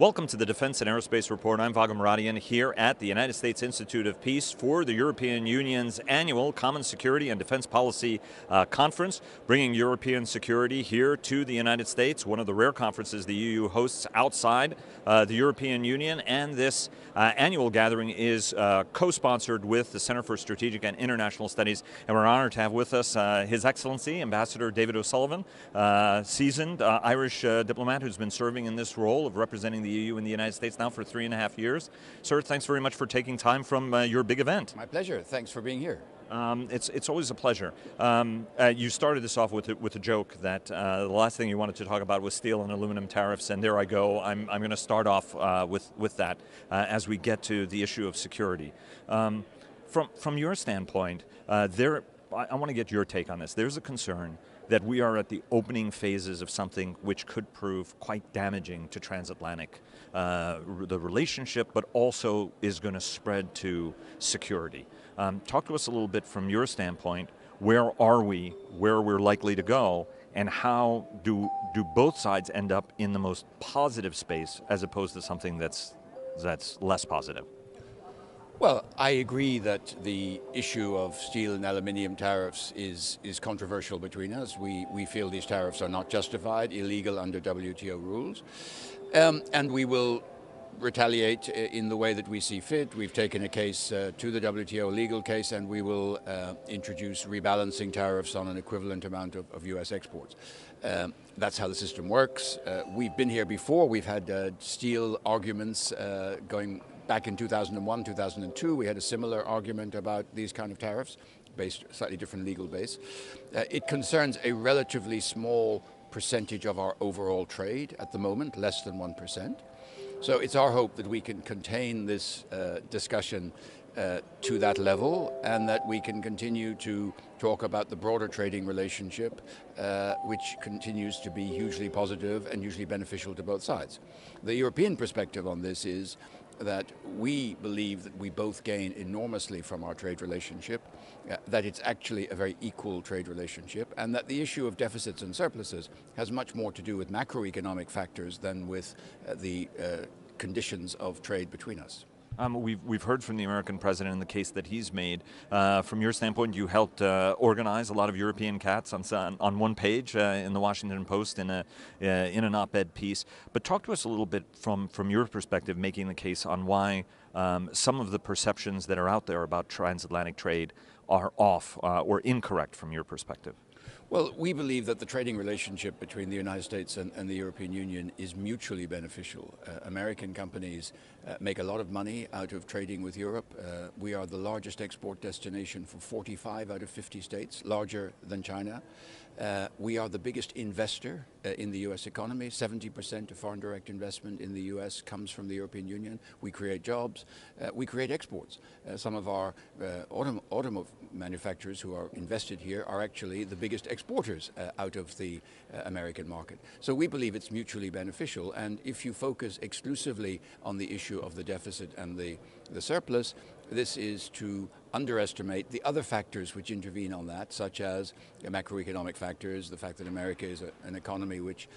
Welcome to the Defense and Aerospace Report. I'm Vago Muradian here at the United States Institute of Peace for the European Union's annual Common Security and Defense Policy Conference, bringing European security here to the United States, one of the rare conferences the EU hosts outside the European Union, and this annual gathering is co-sponsored with the Center for Strategic and International Studies, and we're honored to have with us His Excellency, Ambassador David O'Sullivan, seasoned Irish diplomat who's been serving in this role of representing the EU in the United States now for 3.5 years. Sir, thanks very much for taking time from your big event. My pleasure. Thanks for being here. It's always a pleasure. You started this off with a joke that the last thing you wanted to talk about was steel and aluminum tariffs, and there I go. I'm going to start off with that as we get to the issue of security. From your standpoint, I want to get your take on this. There's a concern that we are at the opening phases of something which could prove quite damaging to transatlantic, the relationship, but also is going to spread to security. Talk to us a little bit from your standpoint. Where are we, where we're likely to go, and how do both sides end up in the most positive space as opposed to something that's less positive? Well, I agree that the issue of steel and aluminium tariffs is controversial between us. We feel these tariffs are not justified, illegal under WTO rules, and we will retaliate in the way that we see fit. We've taken a case to the WTO legal case, and we will introduce rebalancing tariffs on an equivalent amount of US exports. That's how the system works. We've been here before. We've had steel arguments going back in 2001, 2002. We had a similar argument about these kind of tariffs, based slightly different legal base. It concerns a relatively small percentage of our overall trade at the moment, less than 1%. So it's our hope that we can contain this discussion to that level, and that we can continue to talk about the broader trading relationship, which continues to be hugely positive and hugely beneficial to both sides. The European perspective on this is that we believe that we both gain enormously from our trade relationship, that it's actually a very equal trade relationship, and that the issue of deficits and surpluses has much more to do with macroeconomic factors than with the conditions of trade between us. We've heard from the American president in the case that he's made. From your standpoint, you helped organize a lot of European cats on one page in the Washington Post in an op-ed piece. But talk to us a little bit from your perspective, making the case on why some of the perceptions that are out there about transatlantic trade are off or incorrect from your perspective. Well, we believe that the trading relationship between the United States and the European Union is mutually beneficial. American companies make a lot of money out of trading with Europe. We are the largest export destination for 45 out of 50 states, larger than China. We are the biggest investor in the U.S. economy. 70% of foreign direct investment in the U.S. comes from the European Union. We create jobs. We create exports. Some of our automobile manufacturers who are invested here are actually the biggest exporters out of the American market. So we believe it's mutually beneficial, and if you focus exclusively on the issue of the deficit and the surplus, this is to underestimate the other factors which intervene on that, such as macroeconomic factors, the fact that America is an economy which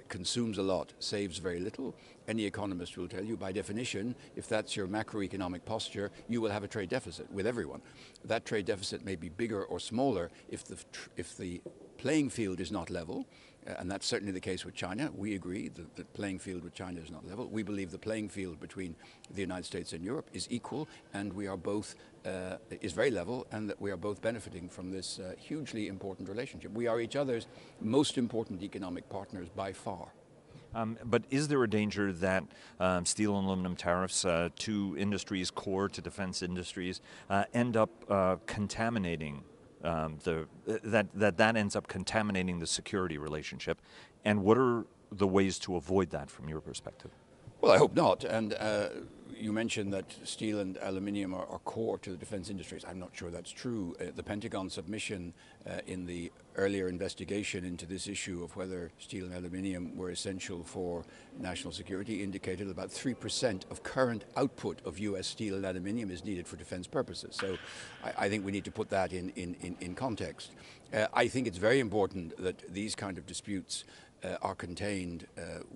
consumes a lot, saves very little. Any economist will tell you, by definition, if that's your macroeconomic posture, you will have a trade deficit with everyone. That trade deficit may be bigger or smaller if the playing field is not level. And that's certainly the case with China. We agree that the playing field with China is not level. We believe the playing field between the United States and Europe is equal, and we are both is very level, and that we are both benefiting from this hugely important relationship. We are each other's most important economic partners by far. But is there a danger that steel and aluminum tariffs to industries core to defense industries end up contaminating that ends up contaminating the security relationship, and what are the ways to avoid that from your perspective? Well, I hope not. And you mentioned that steel and aluminium are core to the defense industries. I'm not sure that's true. The Pentagon submission in the earlier investigation into this issue of whether steel and aluminium were essential for national security indicated about 3% of current output of U.S. steel and aluminium is needed for defense purposes. So I think we need to put that in context. I think it's very important that these kind of disputes are contained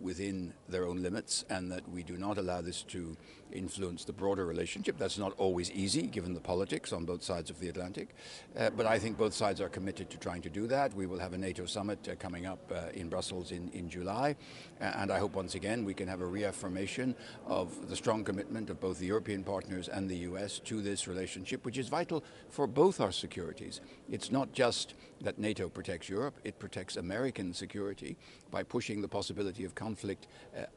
within their own limits, and that we do not allow this to influence the broader relationship. That's not always easy, given the politics on both sides of the Atlantic, but I think both sides are committed to trying to do that. We will have a NATO summit coming up in Brussels in July, and I hope once again we can have a reaffirmation of the strong commitment of both the European partners and the US to this relationship, which is vital for both our securities. It's not just that NATO protects Europe, it protects American security by pushing the possibility of conflict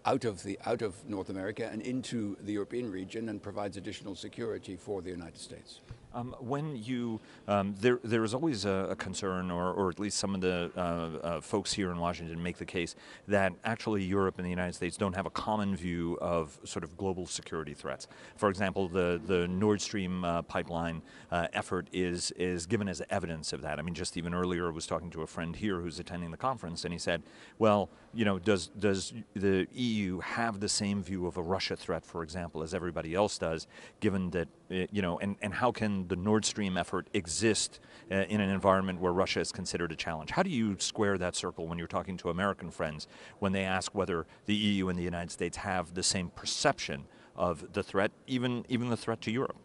out of North America and into the European region, and provides additional security for the United States. When you, there is always a concern, or at least some of the folks here in Washington make the case that actually Europe and the United States don't have a common view of sort of global security threats. For example, the Nord Stream pipeline effort is given as evidence of that. I mean, just even earlier I was talking to a friend here who's attending the conference, and he said, well, you know, does the EU have the same view of a Russia threat, for example, as everybody else does, given that, you know, and how can the Nord Stream effort exist in an environment where Russia is considered a challenge? How do you square that circle when you're talking to American friends when they ask whether the EU and the United States have the same perception of the threat, even the threat to Europe?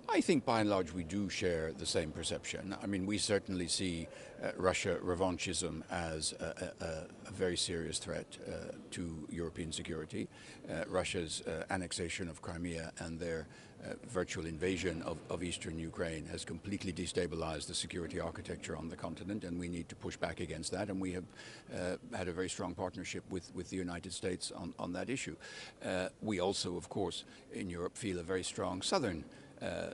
I think by and large we do share the same perception. I mean, we certainly see Russia revanchism as a very serious threat to European security. Russia's annexation of Crimea and their virtual invasion of eastern Ukraine has completely destabilized the security architecture on the continent, and we need to push back against that, and we have had a very strong partnership with the United States on that issue. We also, of course, in Europe feel a very strong southern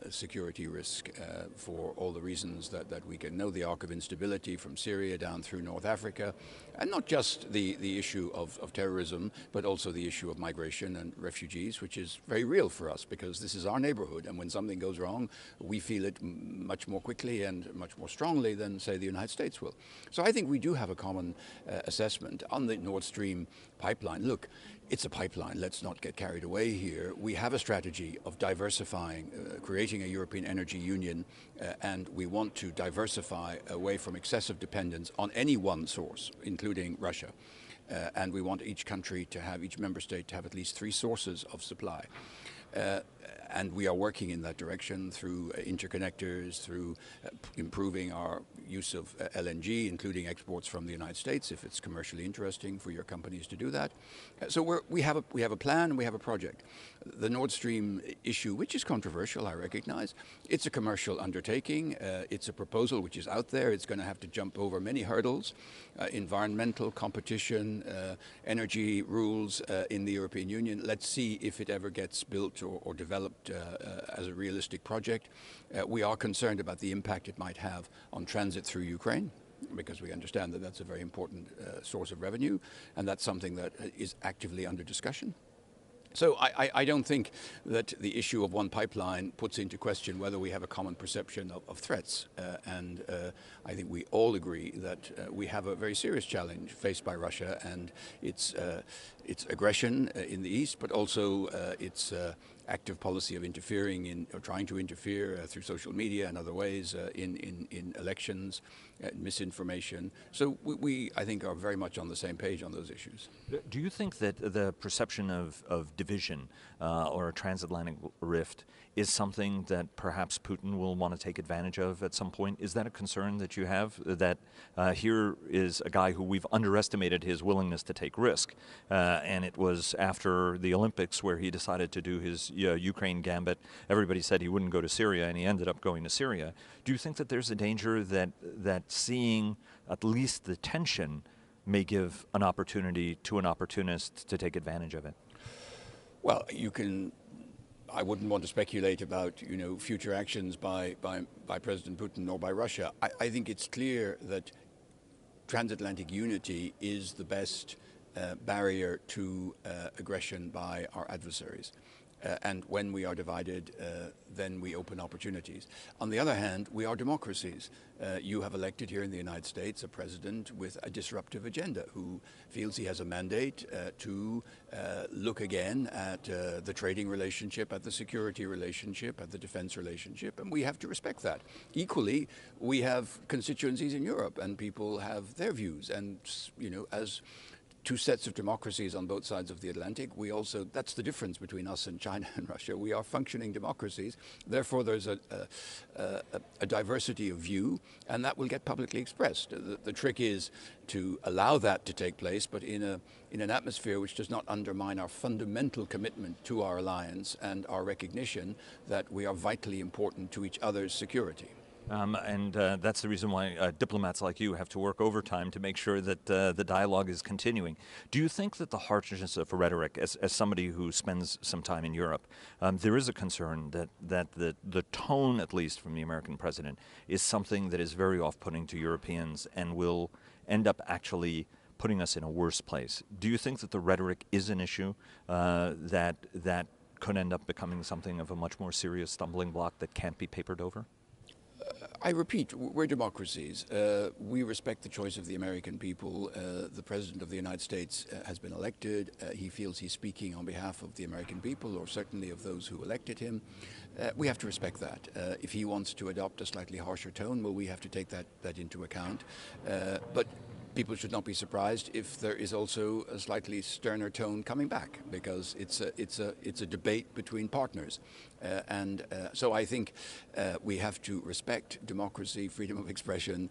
security risk for all the reasons that we can know, the arc of instability from Syria down through North Africa, and not just the issue of terrorism, but also the issue of migration and refugees, which is very real for us because this is our neighborhood, and when something goes wrong, we feel it much more quickly and much more strongly than, say, the United States will. So I think we do have a common assessment on the Nord Stream pipeline. Look, it's a pipeline. Let's not get carried away here. We have a strategy of diversifying, creating a European energy union, and we want to diversify away from excessive dependence on any one source, including Russia. And we want each country to have, each member state to have at least 3 sources of supply. And we are working in that direction through interconnectors, through improving our use of LNG, including exports from the United States, if it's commercially interesting for your companies to do that. So we have a plan and we have a project. The Nord Stream issue, which is controversial, I recognize, it's a commercial undertaking. It's a proposal which is out there. It's going to have to jump over many hurdles, environmental, competition, energy rules in the European Union. Let's see if it ever gets built or developed as a realistic project. We are concerned about the impact it might have on transit through Ukraine, because we understand that that's a very important source of revenue, and that's something that is actively under discussion. So I don't think that the issue of one pipeline puts into question whether we have a common perception of threats. And I think we all agree that we have a very serious challenge faced by Russia and its aggression in the east, but also its active policy of interfering in, or trying to interfere through social media and other ways in elections, misinformation. So we, I think, are very much on the same page on those issues. Do you think that the perception of division or a transatlantic rift is something that perhaps Putin will want to take advantage of at some point? Is that a concern that you have, that here is a guy who we've underestimated his willingness to take risk, and it was after the Olympics where he decided to do his Ukraine gambit. Everybody said he wouldn't go to Syria, and he ended up going to Syria. Do you think that there's a danger that seeing at least the tension may give an opportunity to an opportunist to take advantage of it? Well, I wouldn't want to speculate about, future actions by President Putin or by Russia. I think it's clear that transatlantic unity is the best barrier to aggression by our adversaries. And when we are divided, then we open opportunities. On the other hand, we are democracies. You have elected here in the United States a president with a disruptive agenda who feels he has a mandate to look again at the trading relationship, at the security relationship, at the defense relationship, and we have to respect that. Equally, we have constituencies in Europe, and people have their views, and as two sets of democracies on both sides of the Atlantic. We also, that's the difference between us and China and Russia. We are functioning democracies. Therefore, there's a diversity of view, and that will get publicly expressed. The trick is to allow that to take place, but in an atmosphere which does not undermine our fundamental commitment to our alliance and our recognition that we are vitally important to each other's security. That's the reason why diplomats like you have to work overtime to make sure that the dialogue is continuing. Do you think that the harshness of rhetoric, as somebody who spends some time in Europe, there is a concern that the tone, at least from the American president, is something that is very off-putting to Europeans and will end up actually putting us in a worse place? Do you think that the rhetoric is an issue that could end up becoming something of a much more serious stumbling block that can't be papered over? I repeat, we're democracies. We respect the choice of the American people. The President of the United States has been elected. He feels he's speaking on behalf of the American people, or certainly of those who elected him. We have to respect that. If he wants to adopt a slightly harsher tone, well, we have to take that into account. But people should not be surprised if there is also a slightly sterner tone coming back, because it's a debate between partners, so I think we have to respect democracy, freedom of expression.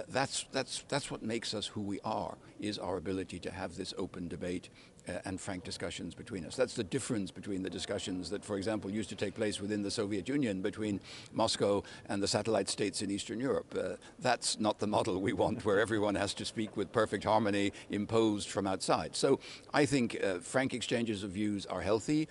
That's what makes us who we are, is our ability to have this open debate and frank discussions between us. That's the difference between the discussions that, for example, used to take place within the Soviet Union between Moscow and the satellite states in Eastern Europe. That's not the model we want, where everyone has to speak with perfect harmony imposed from outside. So I think frank exchanges of views are healthy.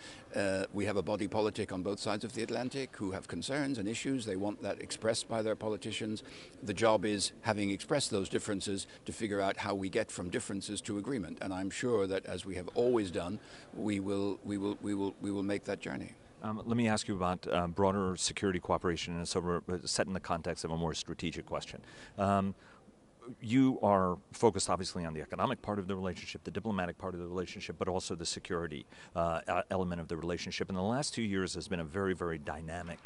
We have a body politic on both sides of the Atlantic who have concerns and issues. They want that expressed by their politicians. The job is, having expressed those differences, to figure out how we get from differences to agreement. And I'm sure that, as we have always done, we will make that journey. Let me ask you about broader security cooperation, and so we're set in the context of a more strategic question. You are focused obviously on the economic part of the relationship, the diplomatic part of the relationship, but also the security element of the relationship. And the last 2 years has been a very, very dynamic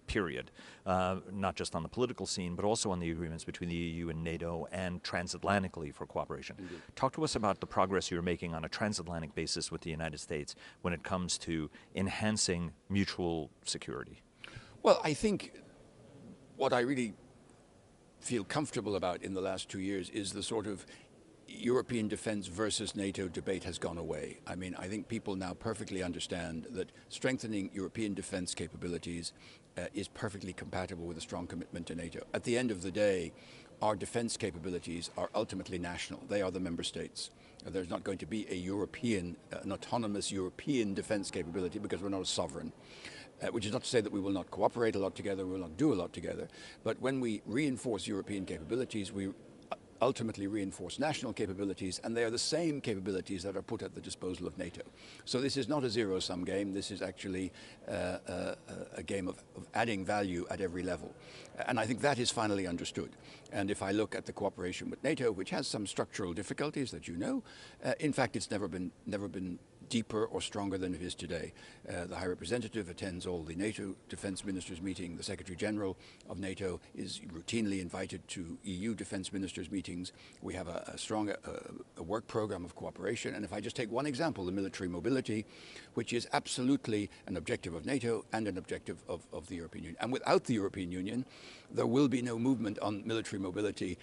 period, not just on the political scene, but also on the agreements between the EU and NATO and transatlantically for cooperation. Indeed. Talk to us about the progress you're making on a transatlantic basis with the United States when it comes to enhancing mutual security. Well, I think what I really feel comfortable about in the last 2 years is the sort of European defense versus NATO debate has gone away. I mean, I think people now perfectly understand that strengthening European defense capabilities is perfectly compatible with a strong commitment to NATO. At the end of the day, our defense capabilities are ultimately national. They are the member states. There's not going to be a European, an autonomous European defense capability, because we're not a sovereign. Which is not to say that we will not cooperate a lot together, we will not do a lot together. But when we reinforce European capabilities, we ultimately reinforce national capabilities, and they are the same capabilities that are put at the disposal of NATO. So this is not a zero-sum game. This is actually a game of adding value at every level. And I think that is finally understood. And if I look at the cooperation with NATO, which has some structural difficulties that you know, in fact, it's never been deeper or stronger than it is today. The High Representative attends all the NATO defense ministers meeting. The Secretary General of NATO is routinely invited to EU defense ministers meetings. We have a strong work program of cooperation. And if I just take one example, the military mobility, which is absolutely an objective of NATO and an objective of the European Union. And without the European Union, there will be no movement on military mobility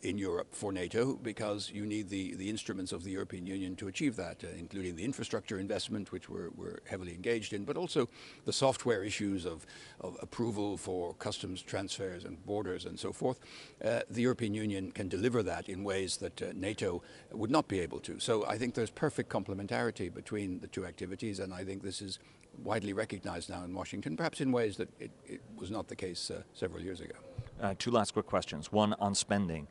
in Europe for NATO, because you need the instruments of the European Union to achieve that. Including the infrastructure investment, which we're heavily engaged in, but also the software issues of approval for customs transfers and borders and so forth. The European Union can deliver that in ways that NATO would not be able to. So I think there's perfect complementarity between the two activities, and I think this is widely recognized now in Washington, perhaps in ways that it was not the case several years ago. Two last quick questions. One on spending.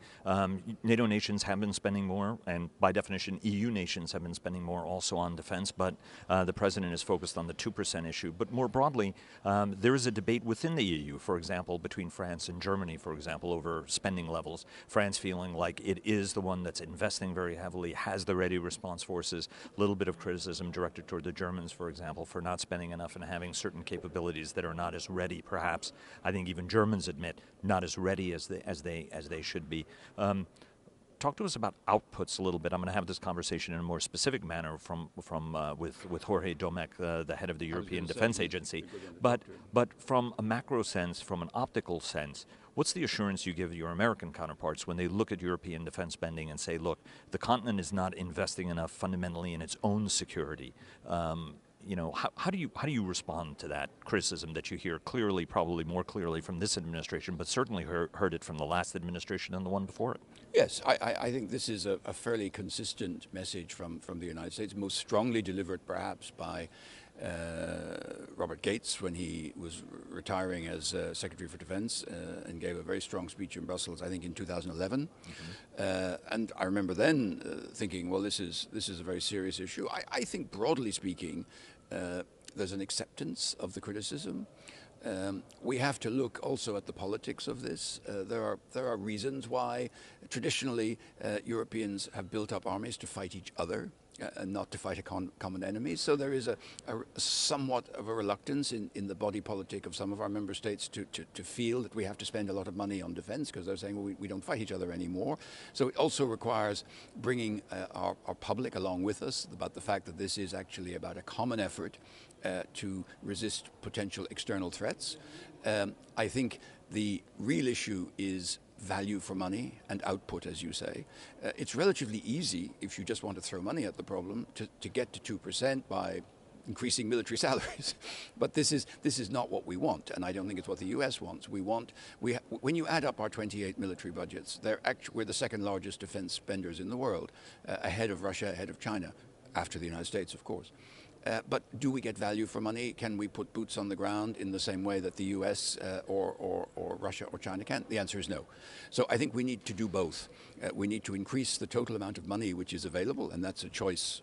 NATO nations have been spending more, and by definition, EU nations have been spending more also on defense, but the President is focused on the 2% issue. But more broadly, there is a debate within the EU, for example, between France and Germany, for example, over spending levels. France feeling like it is the one that's investing very heavily, has the ready response forces, a little bit of criticism directed toward the Germans, for example, for not spending enough and having certain capabilities that are not as ready, perhaps. I think even Germans admit not as ready as they should be. Talk to us about outputs a little bit. I'm going to have this conversation in a more specific manner with Jorge Domecq, the head of the European Defense Agency. But from a macro sense, from an optical sense, what's the assurance you give your American counterparts when they look at European defense spending and say, look, the continent is not investing enough fundamentally in its own security? How do you respond to that criticism that you hear clearly, probably more clearly from this administration, but certainly heard it from the last administration and the one before it? Yes, I think this is a fairly consistent message from the United States, most strongly delivered perhaps by Robert Gates when he was retiring as Secretary for Defense and gave a very strong speech in Brussels, I think in 2011. And I remember then thinking, well, this is a very serious issue. I think broadly speaking, there's an acceptance of the criticism. We have to look also at the politics of this. There are reasons why traditionally Europeans have built up armies to fight each other and not to fight a common enemy. So there is a somewhat of a reluctance in the body politic of some of our member states to feel that we have to spend a lot of money on defense because they're saying, well, we don't fight each other anymore. So it also requires bringing our public along with us about the fact that this is actually about a common effort to resist potential external threats. I think the real issue is value for money and output, as you say. It's relatively easy, if you just want to throw money at the problem, to get to 2% by increasing military salaries. But this is not what we want, and I don't think it's what the US wants. When you add up our 28 military budgets, we're the second largest defense spenders in the world, ahead of Russia, ahead of China, after the United States, of course. But do we get value for money? Can we put boots on the ground in the same way that the US or Russia or China can? The answer is no. So I think we need to do both. We need to increase the total amount of money which is available, and that's a choice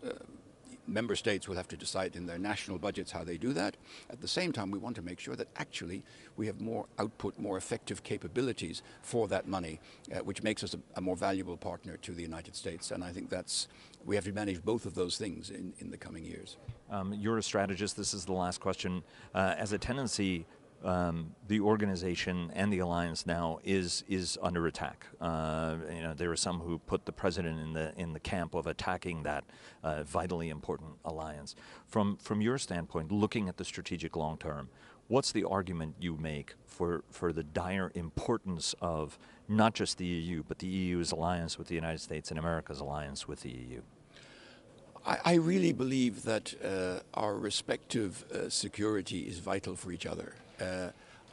member states will have to decide in their national budgets how they do that. At the same time, we want to make sure that actually we have more output, more effective capabilities for that money, which makes us a more valuable partner to the United States. And I think we have to manage both of those things in the coming years. You're a strategist. This is the last question. As a tendency, the organization and the alliance now is under attack. There are some who put the president in the camp of attacking that vitally important alliance. From your standpoint, looking at the strategic long term, what's the argument you make for the dire importance of not just the EU, but the EU's alliance with the United States and America's alliance with the EU? I really believe that our respective security is vital for each other.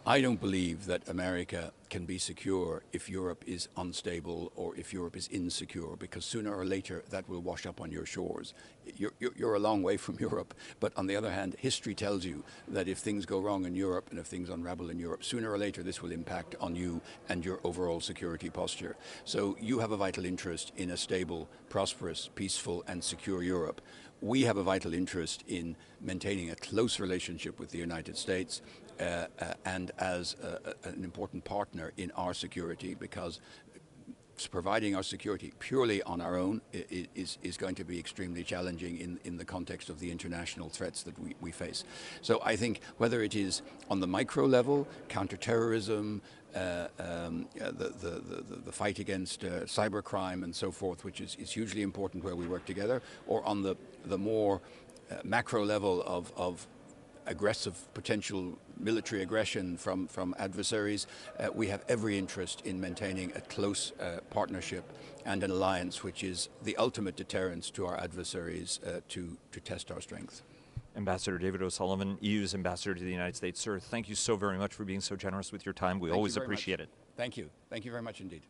I don't believe that America can be secure if Europe is unstable or if Europe is insecure, because sooner or later that will wash up on your shores. You're a long way from Europe, but on the other hand, history tells you that if things go wrong in Europe and if things unravel in Europe, sooner or later this will impact on you and your overall security posture. So you have a vital interest in a stable, prosperous, peaceful and secure Europe. We have a vital interest in maintaining a close relationship with the United States and as an important partner in our security, because providing our security purely on our own is going to be extremely challenging in the context of the international threats that we face. So I think whether it is on the micro level, counterterrorism, the fight against cybercrime and so forth, which is hugely important where we work together, or on the more macro level of aggressive potential military aggression from adversaries, we have every interest in maintaining a close partnership and an alliance which is the ultimate deterrence to our adversaries to test our strength. Ambassador David O'Sullivan, EU's ambassador to the United States. Sir, thank you so very much for being so generous with your time. We always appreciate it. Thank you. Thank you very much indeed.